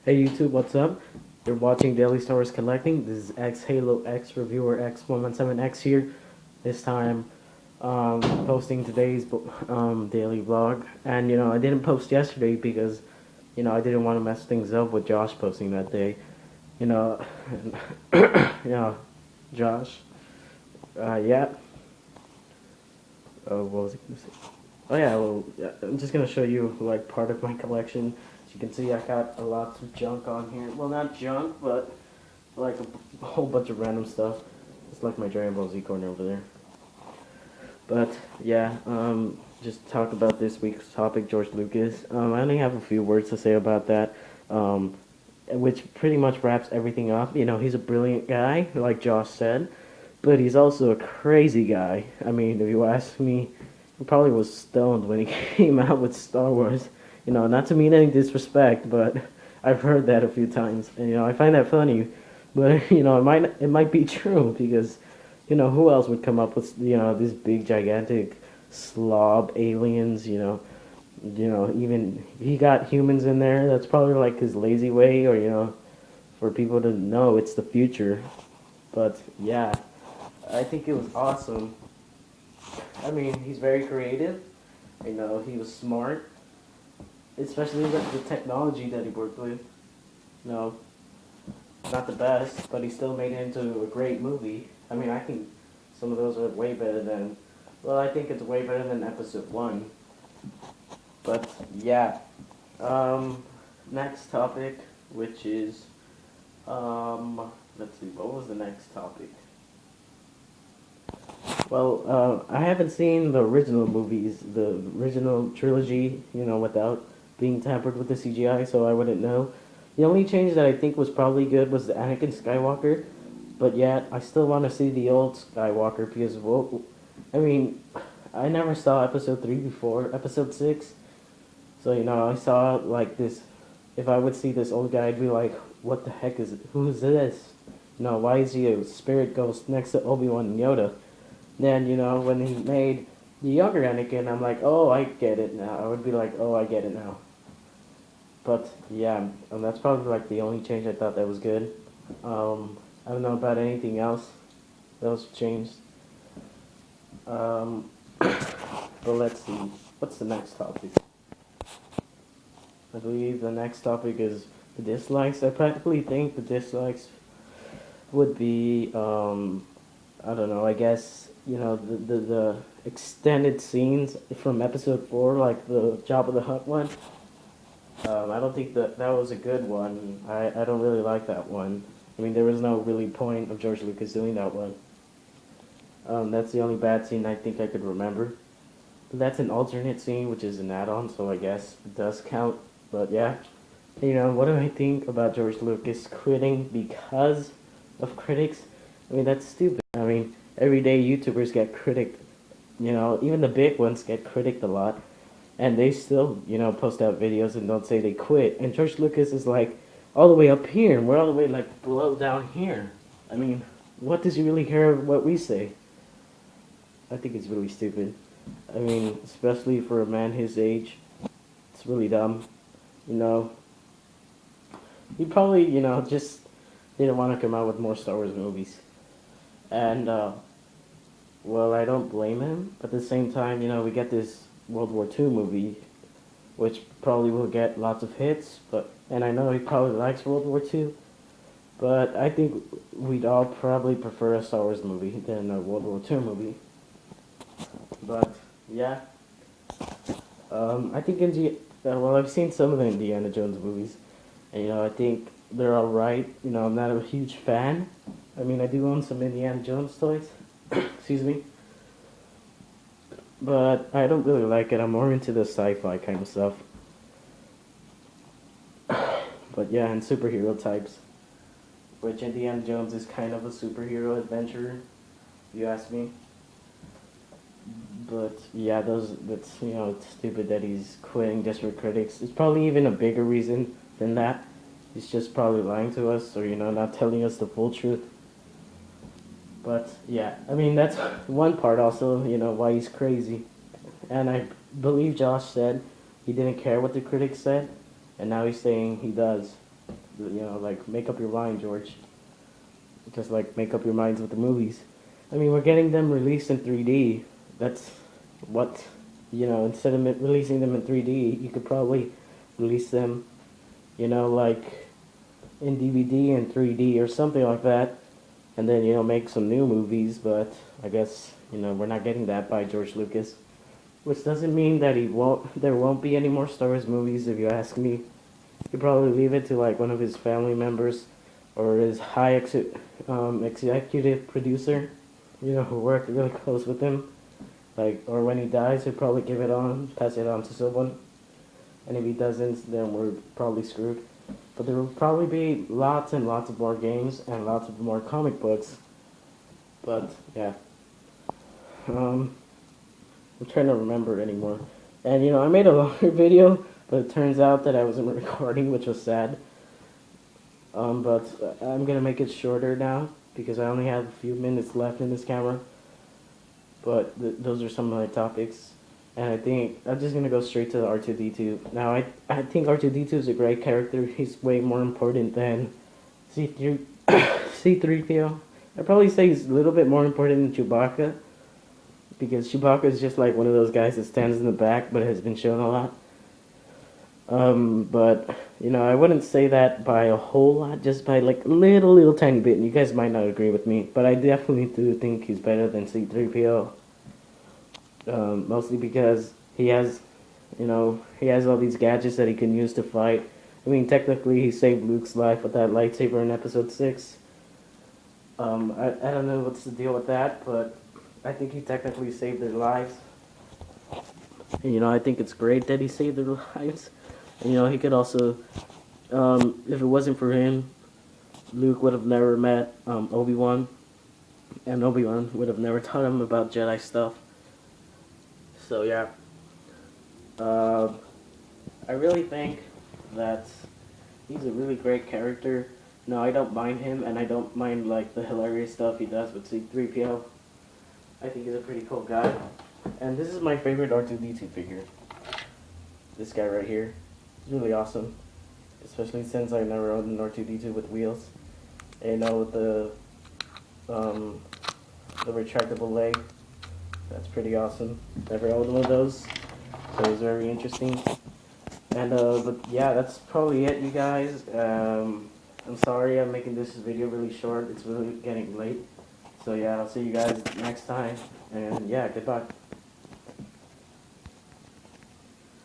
Hey YouTube, what's up? You're watching DailySWCollecting. This is X Halo X Reviewer X117X here. This time, posting today's daily vlog. And I didn't post yesterday because I didn't want to mess things up with Josh posting that day. You know, you know, Josh. Yeah. What was I gonna say? Oh yeah, well, yeah, I'm just gonna show you like part of my collection. As you can see, I got a lot of junk on here. Well, not junk, but like a whole bunch of random stuff. It's like my Dragon Ball Z corner over there. But yeah, just talk about this week's topic, George Lucas. I only have a few words to say about that, which pretty much wraps everything up. He's a brilliant guy, like Josh said, but he's also a crazy guy. I mean, if you ask me, he probably was stoned when he came out with Star Wars. Not to mean any disrespect, but I've heard that a few times, and I find that funny. But it might be true because who else would come up with these big gigantic slob aliens? Even he got humans in there. That's probably like his lazy way, or for people to know it's the future. But yeah, I think it was awesome. I mean, he's very creative. He was smart, especially with the technology that he worked with. You know, not the best, but he still made it into a great movie. I mean, I think some of those are way better than. Well, I think it's way better than Episode One. But yeah, um, next topic, which is let's see, what was the next topic? Well, I haven't seen the original movies, the original trilogy, without being tampered with the CGI, so I wouldn't know. The only change that I think was probably good was the Anakin Skywalker, but yet I still want to see the old Skywalker because, well, I mean, I never saw Episode 3 before, Episode 6, so, I saw like this. If I would see this old guy, I'd be like, what the heck is it? Who's this? Why is he a spirit ghost next to Obi-Wan and Yoda? Then, when he made the younger Anakin, I'm like, oh, I get it now. I would be like, oh, I get it now. But yeah, that's probably like the only change I thought that was good. I don't know about anything else that was changed. Um, but let's see. What's the next topic? I believe the next topic is the dislikes. I practically think the dislikes would be, I don't know, I guess, the extended scenes from episode 4, like the Job of the Hutt one. I don't think that was a good one. I don't really like that one. I mean, there was no really point of George Lucas doing that one. That's the only bad scene I think I could remember. But that's an alternate scene, which is an add-on, so I guess it does count. But yeah, what do I think about George Lucas quitting because of critics? I mean, that's stupid. I mean, everyday YouTubers get critiqued. Even the big ones get critiqued a lot. And they still, post out videos and don't say they quit. And George Lucas is like all the way up here, and we're all the way like below down here. I mean, what does he really care what we say? I think it's really stupid. I mean, especially for a man his age, it's really dumb. You know, he probably, just didn't want to come out with more Star Wars movies. And, well, I don't blame him. But at the same time, we get this World War II movie, which probably will get lots of hits. And I know he probably likes World War II. But I think we'd all probably prefer a Star Wars movie than a World War II movie. But yeah, I think well, I've seen some of the Indiana Jones movies, and I think they're all right. I'm not a huge fan. I mean, I do own some Indiana Jones toys. Excuse me. But I don't really like it. I'm more into the sci-fi kind of stuff. But yeah, and superhero types, which Indiana Jones is kind of a superhero adventure, if you ask me. But yeah, that's it's stupid that he's quitting just for critics. It's probably even a bigger reason than that. He's just probably lying to us, or not telling us the full truth. But yeah, I mean that's one part also, why he's crazy. And I believe Josh said he didn't care what the critics said, and now he's saying he does. You know, like, make up your mind, George. Just like make up your minds with the movies. I mean, we're getting them released in 3D. That's what, you know, instead of releasing them in 3D, you could probably release them, you know, like in DVD and 3D or something like that, and then, you know, make some new movies. But I guess, you know, we're not getting that by George Lucas, which doesn't mean that there won't be any more Star Wars movies. If you ask me, he'd probably leave it to like one of his family members or his executive producer, you know, who worked really close with him. Like, or when he dies, he'll probably pass it on to someone. And if he doesn't, then we're probably screwed. But there will probably be lots and lots of more games and lots of more comic books. But yeah, I'm trying to remember anymore. And you know, I made a longer video, but it turns out that I wasn't recording, which was sad. But I'm gonna make it shorter now because I only have a few minutes left in this camera. But those are some of my topics, and I think I'm just gonna go straight to the R2D2. Now I think R2D2 is a great character. He's way more important than C3 C3PO. I'd probably say he's a little bit more important than Chewbacca, because Chewbacca is just like one of those guys that stands in the back but has been shown a lot. But you know, I wouldn't say that by a whole lot, just by like a little tiny bit. And you guys might not agree with me, but I definitely do think he's better than C3PO. Mostly because he has, you know, he has all these gadgets that he can use to fight. I mean, technically, he saved Luke's life with that lightsaber in Episode 6. I don't know what's the deal with that, but I think he technically saved their lives. And, you know, I think it's great that he saved their lives. And, you know, he could also, if it wasn't for him, Luke would have never met Obi-Wan, and Obi-Wan would have never taught him about Jedi stuff. So yeah, I really think that he's a really great character. No, I don't mind him, and I don't mind like the hilarious stuff he does with C3PO. I think he's a pretty cool guy. And this is my favorite R2D2 figure. This guy right here. He's really awesome. Especially since I never owned an R2D2 with wheels. And you know, with the retractable leg. That's pretty awesome. Never owned one of those. So it was very interesting. And but yeah, that's probably it, you guys. I'm sorry I'm making this video really short. It's really getting late. So yeah, I'll see you guys next time. And yeah, goodbye.